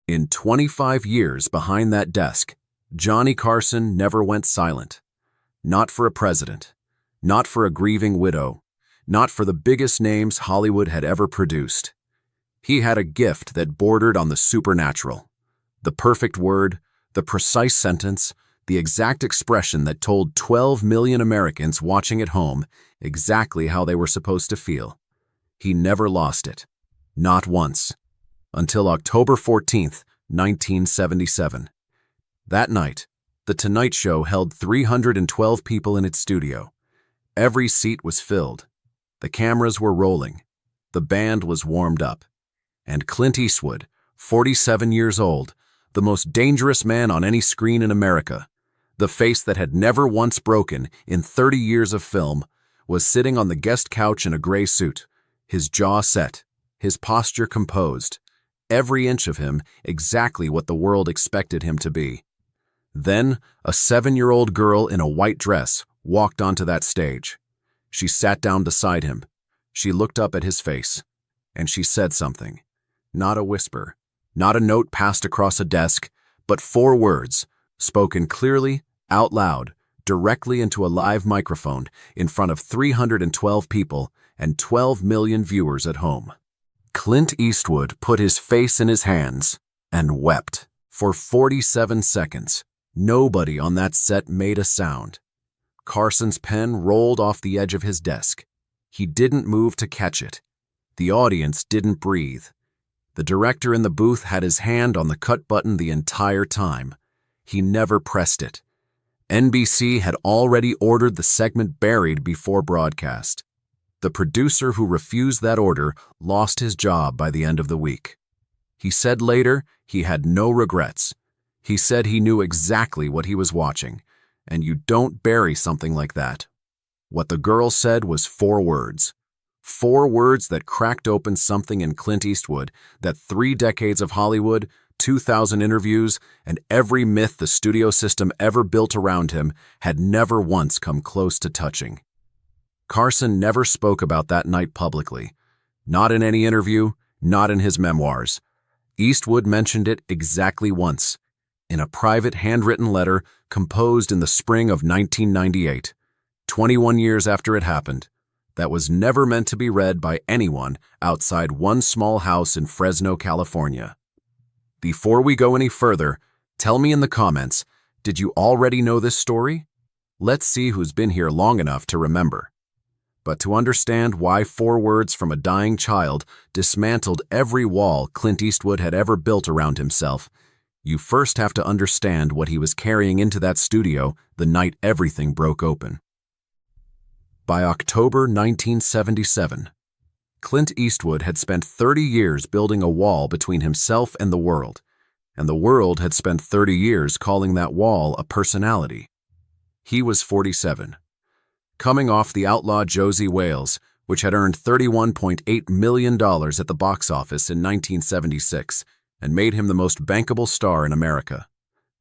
In 25 years behind that desk, Johnny Carson never went silent. Not for a president, not for a grieving widow, not for the biggest names Hollywood had ever produced. He had a gift that bordered on the supernatural. The perfect word, the precise sentence, the exact expression that told 12 million Americans watching at home exactly how they were supposed to feel. He never lost it. Not once. Until October 14th, 1977. That night, The Tonight Show held 312 people in its studio. Every seat was filled. The cameras were rolling. The band was warmed up. And Clint Eastwood, 47 years old, the most dangerous man on any screen in America, the face that had never once broken in 30 years of film, was sitting on the guest couch in a gray suit, his jaw set, his posture composed, every inch of him exactly what the world expected him to be. Then, a 7-year-old girl in a white dress walked onto that stage. She sat down beside him. She looked up at his face, and she said something. Not a whisper, not a note passed across a desk, but 4 words, spoken clearly, out loud, directly into a live microphone in front of 312 people and 12 million viewers at home. Clint Eastwood put his face in his hands and wept. For 47 seconds, nobody on that set made a sound. Carson's pen rolled off the edge of his desk. He didn't move to catch it. The audience didn't breathe. The director in the booth had his hand on the cut button the entire time. He never pressed it. NBC had already ordered the segment buried before broadcast. The producer who refused that order lost his job by the end of the week. He said later he had no regrets. He said he knew exactly what he was watching, and you don't bury something like that. What the girl said was 4 words. 4 words that cracked open something in Clint Eastwood that 3 decades of Hollywood, 2,000 interviews, and every myth the studio system ever built around him had never once come close to touching. Carson never spoke about that night publicly. Not in any interview, not in his memoirs. Eastwood mentioned it exactly once, in a private handwritten letter composed in the spring of 1998, 21 years after it happened, that was never meant to be read by anyone outside one small house in Fresno, California. Before we go any further, tell me in the comments, did you already know this story? Let's see who's been here long enough to remember. But to understand why 4 words from a dying child dismantled every wall Clint Eastwood had ever built around himself, you first have to understand what he was carrying into that studio the night everything broke open. By October 1977, Clint Eastwood had spent 30 years building a wall between himself and the world had spent 30 years calling that wall a personality. He was 47. Coming off The Outlaw Josie Wales, which had earned $31.8 million at the box office in 1976 and made him the most bankable star in America.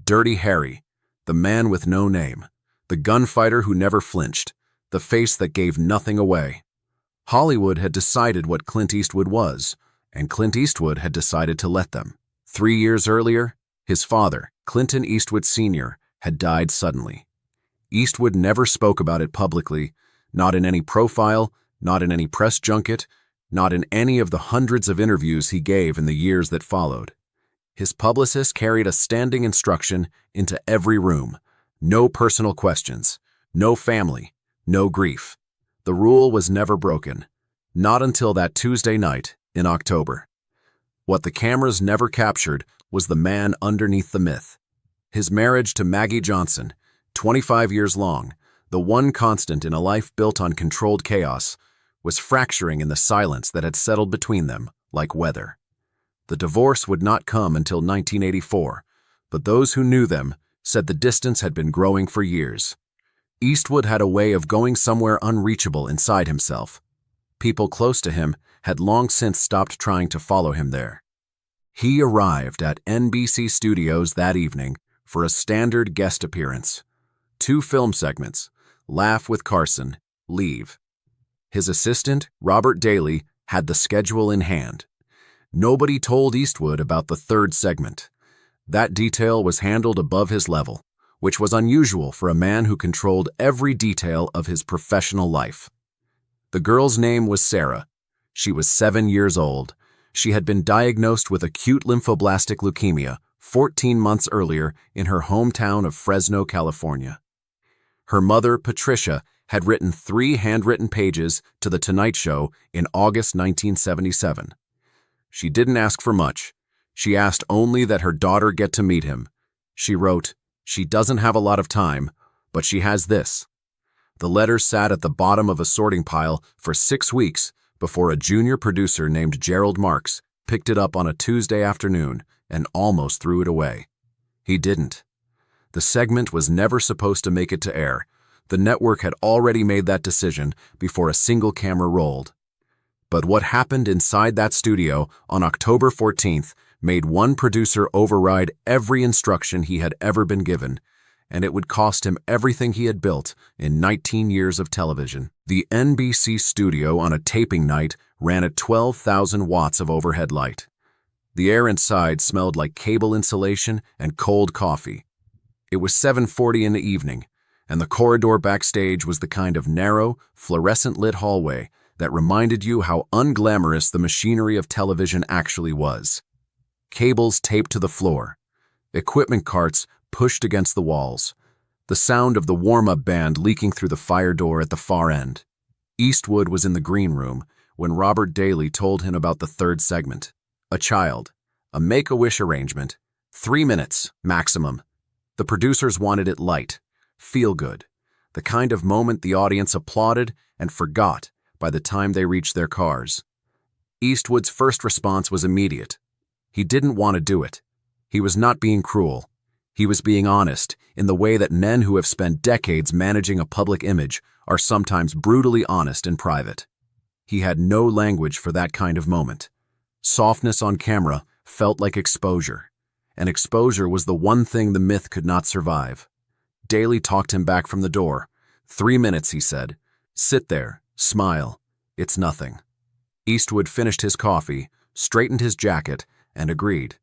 Dirty Harry, the man with no name, the gunfighter who never flinched, the face that gave nothing away. Hollywood had decided what Clint Eastwood was, and Clint Eastwood had decided to let them. 3 years earlier, his father, Clinton Eastwood Sr., had died suddenly. Eastwood never spoke about it publicly, not in any profile, not in any press junket, not in any of the hundreds of interviews he gave in the years that followed. His publicist carried a standing instruction into every room. No personal questions, no family, no grief. The rule was never broken, not until that Tuesday night in October. What the cameras never captured was the man underneath the myth. His marriage to Maggie Johnson, 25 years long, the one constant in a life built on controlled chaos, was fracturing in the silence that had settled between them like weather. The divorce would not come until 1984, but those who knew them said the distance had been growing for years. Eastwood had a way of going somewhere unreachable inside himself. People close to him had long since stopped trying to follow him there. He arrived at NBC Studios that evening for a standard guest appearance. 2 film segments, Laugh with Carson, Leave. His assistant, Robert Daly, had the schedule in hand. Nobody told Eastwood about the third segment. That detail was handled above his level, which was unusual for a man who controlled every detail of his professional life. The girl's name was Sarah. She was 7 years old. She had been diagnosed with acute lymphoblastic leukemia 14 months earlier in her hometown of Fresno, California. Her mother, Patricia, had written 3 handwritten pages to The Tonight Show in August 1977. She didn't ask for much. She asked only that her daughter get to meet him. She wrote, "She doesn't have a lot of time, but she has this." The letter sat at the bottom of a sorting pile for 6 weeks before a junior producer named Gerald Marks picked it up on a Tuesday afternoon and almost threw it away. He didn't. The segment was never supposed to make it to air. The network had already made that decision before a single camera rolled. But what happened inside that studio on October 14th made one producer override every instruction he had ever been given, and it would cost him everything he had built in 19 years of television. The NBC studio on a taping night ran at 12,000 watts of overhead light. The air inside smelled like cable insulation and cold coffee. It was 7:40 in the evening, and the corridor backstage was the kind of narrow, fluorescent-lit hallway that reminded you how unglamorous the machinery of television actually was. Cables taped to the floor, equipment carts pushed against the walls, the sound of the warm-up band leaking through the fire door at the far end. Eastwood was in the green room when Robert Daly told him about the third segment. A child, a Make-A-Wish arrangement, 3 minutes, maximum. The producers wanted it light, feel-good, the kind of moment the audience applauded and forgot by the time they reached their cars. Eastwood's first response was immediate. He didn't want to do it. He was not being cruel. He was being honest in the way that men who have spent decades managing a public image are sometimes brutally honest in private. He had no language for that kind of moment. Softness on camera felt like exposure, and exposure was the one thing the myth could not survive. Daly talked him back from the door. 3 minutes, he said. Sit there, smile. It's nothing. Eastwood finished his coffee, straightened his jacket, and agreed.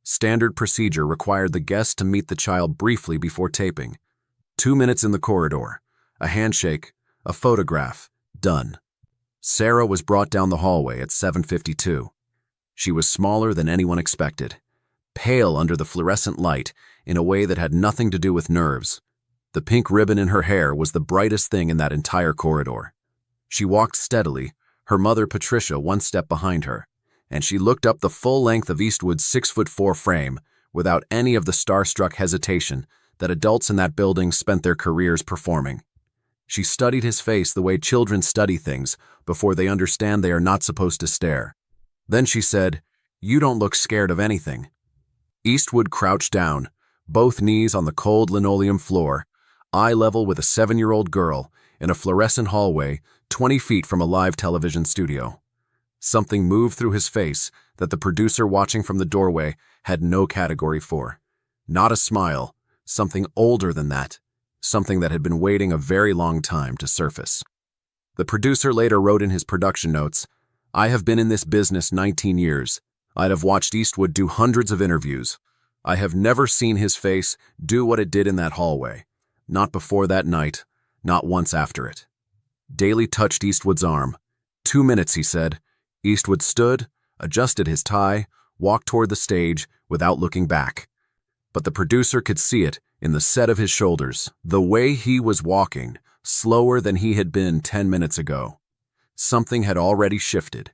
Standard procedure required the guest to meet the child briefly before taping. 2 minutes in the corridor, a handshake, a photograph, done. Sarah was brought down the hallway at 7:52. She was smaller than anyone expected, pale under the fluorescent light in a way that had nothing to do with nerves. The pink ribbon in her hair was the brightest thing in that entire corridor. She walked steadily, her mother Patricia 1 step behind her, and she looked up the full length of Eastwood's 6'4" frame without any of the starstruck hesitation that adults in that building spent their careers performing. She studied his face the way children study things before they understand they are not supposed to stare. Then she said, "You don't look scared of anything." Eastwood crouched down, both knees on the cold linoleum floor, eye level with a 7-year-old girl in a fluorescent hallway 20 feet from a live television studio. Something moved through his face that the producer watching from the doorway had no category for. Not a smile, something older than that, something that had been waiting a very long time to surface. The producer later wrote in his production notes, "I have been in this business 19 years. I'd have watched Eastwood do hundreds of interviews. I have never seen his face do what it did in that hallway. Not before that night, not once after it." Daly touched Eastwood's arm. 2 minutes, he said. Eastwood stood, adjusted his tie, walked toward the stage without looking back. But the producer could see it in the set of his shoulders, the way he was walking, slower than he had been 10 minutes ago. Something had already shifted.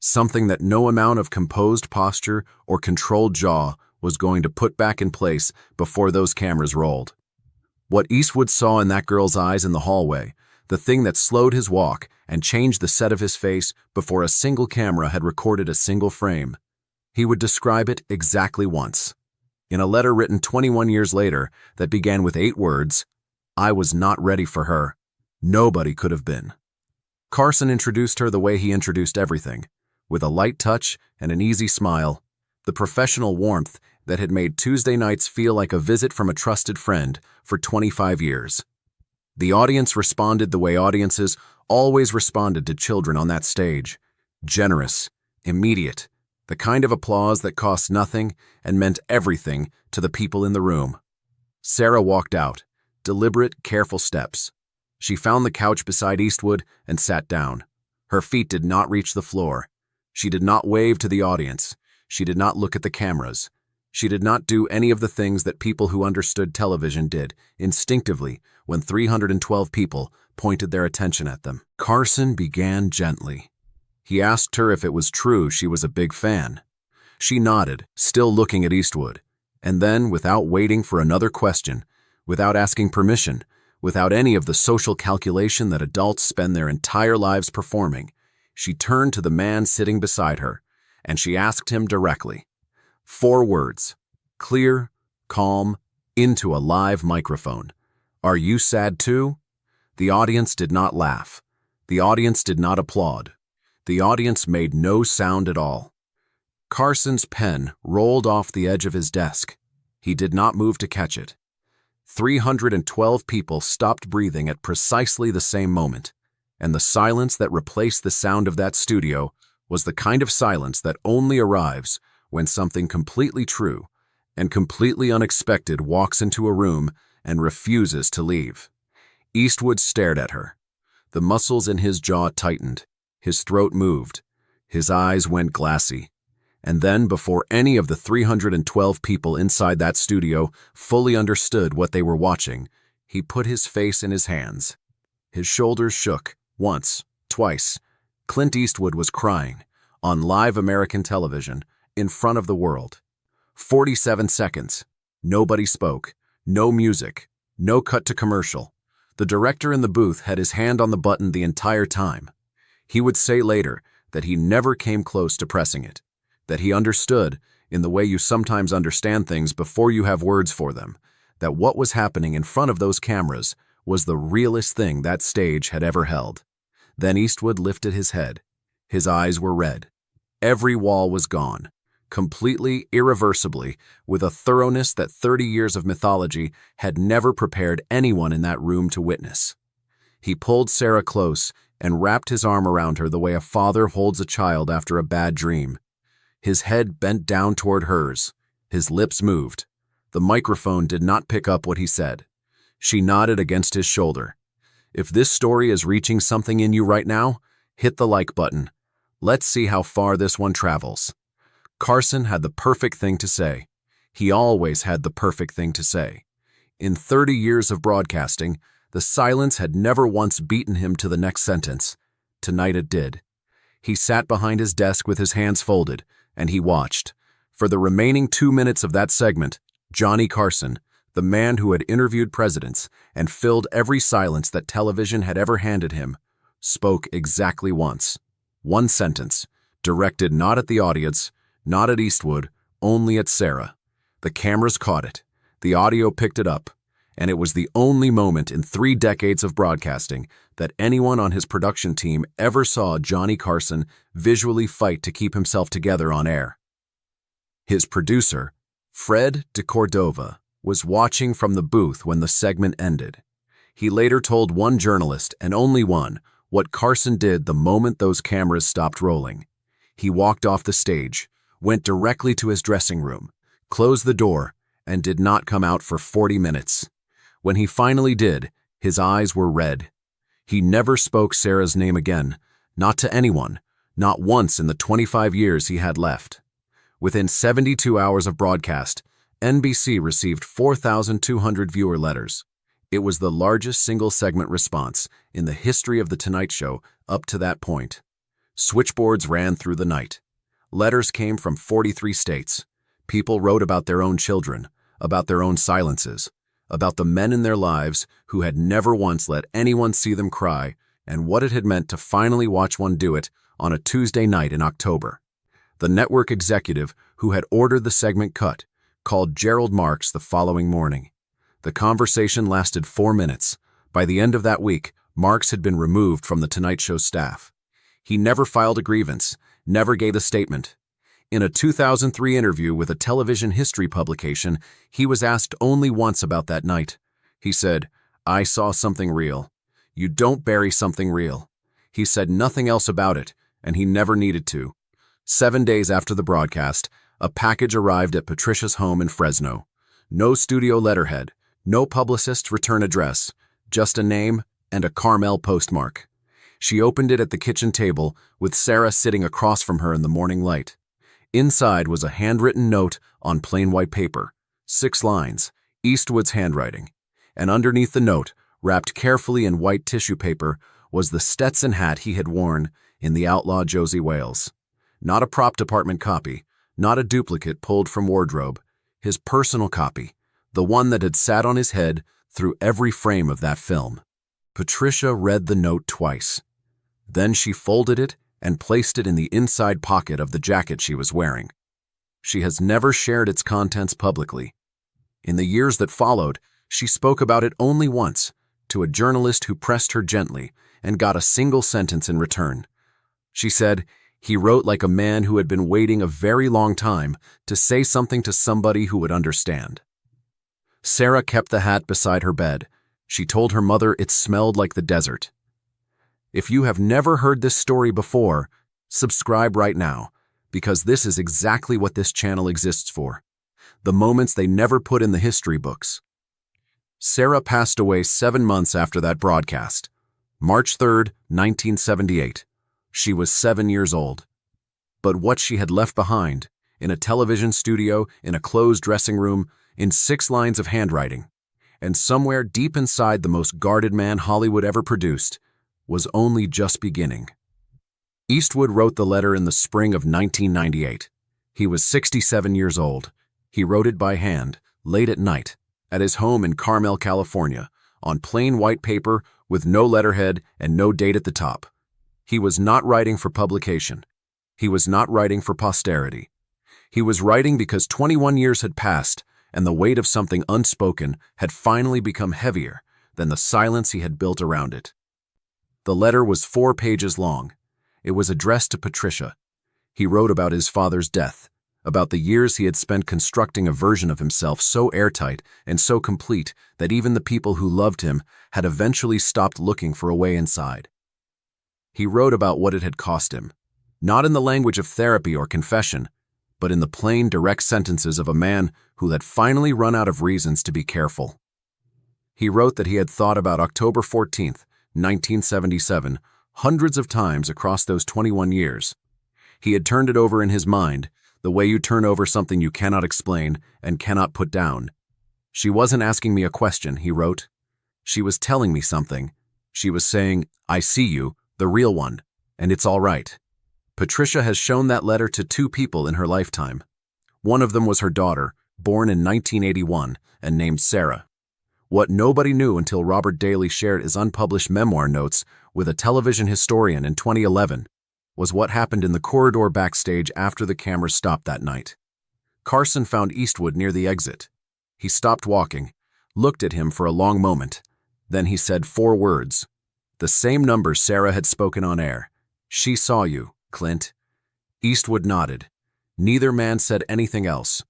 Something that no amount of composed posture or controlled jaw was going to put back in place before those cameras rolled. What Eastwood saw in that girl's eyes in the hallway, the thing that slowed his walk and changed the set of his face before a single camera had recorded a single frame. He would describe it exactly once. In a letter written 21 years later that began with 8 words, "I was not ready for her. Nobody could have been." Carson introduced her the way he introduced everything, with a light touch and an easy smile, the professional warmth that had made Tuesday nights feel like a visit from a trusted friend for 25 years. The audience responded the way audiences always responded to children on that stage. Generous, immediate, The kind of applause that cost nothing and meant everything to the people in the room. Sarah walked out, deliberate, careful steps. She found the couch beside Eastwood and sat down. Her feet did not reach the floor. She did not wave to the audience. She did not look at the cameras. She did not do any of the things that people who understood television did instinctively when 312 people pointed their attention at them. Carson began gently. He asked her if it was true she was a big fan. She nodded, still looking at Eastwood, and then, without waiting for another question, without asking permission, without any of the social calculation that adults spend their entire lives performing, she turned to the man sitting beside her, and she asked him directly. 4 words, clear, calm, into a live microphone. Are you sad too? The audience did not laugh. The audience did not applaud. The audience made no sound at all. Carson's pen rolled off the edge of his desk. He did not move to catch it. 312 people stopped breathing at precisely the same moment, and the silence that replaced the sound of that studio was the kind of silence that only arrives when something completely true and completely unexpected walks into a room and refuses to leave. Eastwood stared at her. The muscles in his jaw tightened. His throat moved. His eyes went glassy. And then, before any of the 312 people inside that studio fully understood what they were watching, he put his face in his hands. His shoulders shook, once, twice. Clint Eastwood was crying, on live American television, in front of the world. 47 seconds. Nobody spoke. No music. No cut to commercial. The director in the booth had his hand on the button the entire time. He would say later that he never came close to pressing it, that he understood, in the way you sometimes understand things before you have words for them, that what was happening in front of those cameras was the realest thing that stage had ever held. Then Eastwood lifted his head. His eyes were red. Every wall was gone, completely, irreversibly, with a thoroughness that 30 years of mythology had never prepared anyone in that room to witness. He pulled Sarah close and wrapped his arm around her the way a father holds a child after a bad dream. His head bent down toward hers. His lips moved. The microphone did not pick up what he said. She nodded against his shoulder. If this story is reaching something in you right now, hit the like button. Let's see how far this one travels. Carson had the perfect thing to say. He always had the perfect thing to say. In 30 years of broadcasting, the silence had never once beaten him to the next sentence. Tonight it did. He sat behind his desk with his hands folded, and he watched. For the remaining 2 minutes of that segment, Johnny Carson, the man who had interviewed presidents and filled every silence that television had ever handed him, spoke exactly once. One sentence, directed not at the audience, not at Eastwood, only at Sarah. The cameras caught it. The audio picked it up. And it was the only moment in 3 decades of broadcasting that anyone on his production team ever saw Johnny Carson visually fight to keep himself together on air. His producer, Fred de Cordova, was watching from the booth when the segment ended. He later told one journalist, and only one, what Carson did the moment those cameras stopped rolling. He walked off the stage, went directly to his dressing room, closed the door, and did not come out for 40 minutes. When he finally did, his eyes were red. He never spoke Sarah's name again, not to anyone, not once in the 25 years he had left. Within 72 hours of broadcast, NBC received 4,200 viewer letters. It was the largest single-segment response in the history of The Tonight Show up to that point. Switchboards ran through the night. Letters came from 43 states. People wrote about their own children, about their own silences, about the men in their lives who had never once let anyone see them cry, and what it had meant to finally watch one do it on a Tuesday night in October. The network executive who had ordered the segment cut called Gerald Marks the following morning. The conversation lasted 4 minutes. By the end of that week, Marks had been removed from the Tonight Show staff. He never filed a grievance, never gave a statement. In a 2003 interview with a television history publication, he was asked only once about that night. He said, "I saw something real. You don't bury something real." He said nothing else about it, and he never needed to. 7 days after the broadcast, a package arrived at Patricia's home in Fresno. No studio letterhead, no publicist's return address, just a name and a Carmel postmark. She opened it at the kitchen table, with Sarah sitting across from her in the morning light. Inside was a handwritten note on plain white paper, 6 lines, Eastwood's handwriting. And underneath the note, wrapped carefully in white tissue paper, was the Stetson hat he had worn in The Outlaw Josie Wales. Not a prop department copy, not a duplicate pulled from wardrobe, his personal copy, the one that had sat on his head through every frame of that film. Patricia read the note twice. Then she folded it and placed it in the inside pocket of the jacket she was wearing. She has never shared its contents publicly. In the years that followed, she spoke about it only once, to a journalist who pressed her gently and got a single sentence in return. She said, "He wrote like a man who had been waiting a very long time to say something to somebody who would understand." Sarah kept the hat beside her bed. She told her mother it smelled like the desert. If you have never heard this story before, subscribe right now, because this is exactly what this channel exists for. The moments they never put in the history books. Sarah passed away 7 months after that broadcast. March 3, 1978. She was 7 years old. But what she had left behind, in a television studio, in a closed dressing room, in 6 lines of handwriting, and somewhere deep inside the most guarded man Hollywood ever produced, was only just beginning. Eastwood wrote the letter in the spring of 1998. He was 67 years old. He wrote it by hand, late at night, at his home in Carmel, California, on plain white paper with no letterhead and no date at the top. He was not writing for publication. He was not writing for posterity. He was writing because 21 years had passed and the weight of something unspoken had finally become heavier than the silence he had built around it. The letter was 4 pages long. It was addressed to Patricia. He wrote about his father's death, about the years he had spent constructing a version of himself so airtight and so complete that even the people who loved him had eventually stopped looking for a way inside. He wrote about what it had cost him, not in the language of therapy or confession, but in the plain, direct sentences of a man who had finally run out of reasons to be careful. He wrote that he had thought about October 14th, 1977, hundreds of times across those 21 years. He had turned it over in his mind, the way you turn over something you cannot explain and cannot put down. "She wasn't asking me a question," he wrote. "She was telling me something. She was saying, 'I see you, the real one, and it's all right.'" Patricia has shown that letter to 2 people in her lifetime. One of them was her daughter, born in 1981 and named Sarah. What nobody knew until Robert Daly shared his unpublished memoir notes with a television historian in 2011 was what happened in the corridor backstage after the camera stopped that night. Carson found Eastwood near the exit. He stopped walking, looked at him for a long moment. Then he said 4 words, the same numbers Sarah had spoken on air. "She saw you, Clint." Eastwood nodded. Neither man said anything else.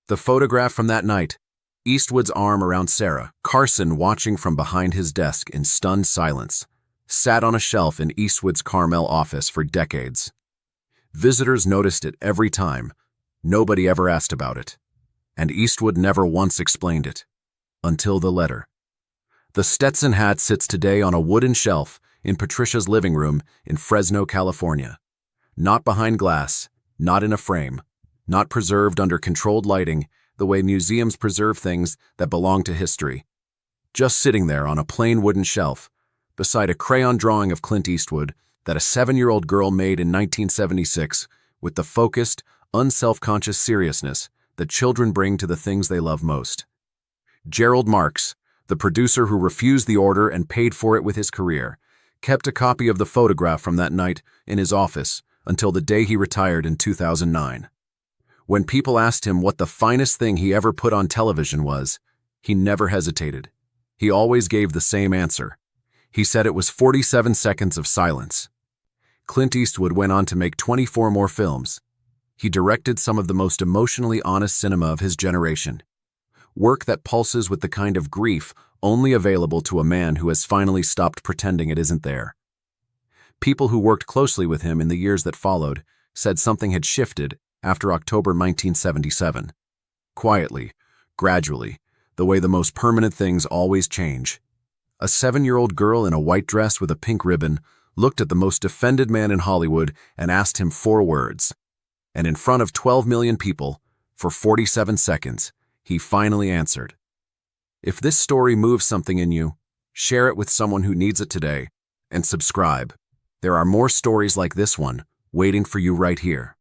The photograph from that night, Eastwood's arm around Sarah, Carson watching from behind his desk in stunned silence, sat on a shelf in Eastwood's Carmel office for decades. Visitors noticed it every time. Nobody ever asked about it. And Eastwood never once explained it. Until the letter. The Stetson hat sits today on a wooden shelf in Patricia's living room in Fresno, California. Not behind glass, not in a frame, not preserved under controlled lighting the way museums preserve things that belong to history. Just sitting there on a plain wooden shelf, beside a crayon drawing of Clint Eastwood that a 7-year-old girl made in 1976 with the focused, unself-conscious seriousness that children bring to the things they love most. Gerald Marks, the producer who refused the order and paid for it with his career, kept a copy of the photograph from that night in his office until the day he retired in 2009. When people asked him what the finest thing he ever put on television was, he never hesitated. He always gave the same answer. He said it was 47 seconds of silence. Clint Eastwood went on to make 24 more films. He directed some of the most emotionally honest cinema of his generation. Work that pulses with the kind of grief only available to a man who has finally stopped pretending it isn't there. People who worked closely with him in the years that followed said something had shifted after October 1977. Quietly, gradually, the way the most permanent things always change. A 7-year-old girl in a white dress with a pink ribbon looked at the most offended man in Hollywood and asked him 4 words. And in front of 12 million people, for 47 seconds, he finally answered. If this story moves something in you, share it with someone who needs it today, and subscribe. There are more stories like this one waiting for you right here.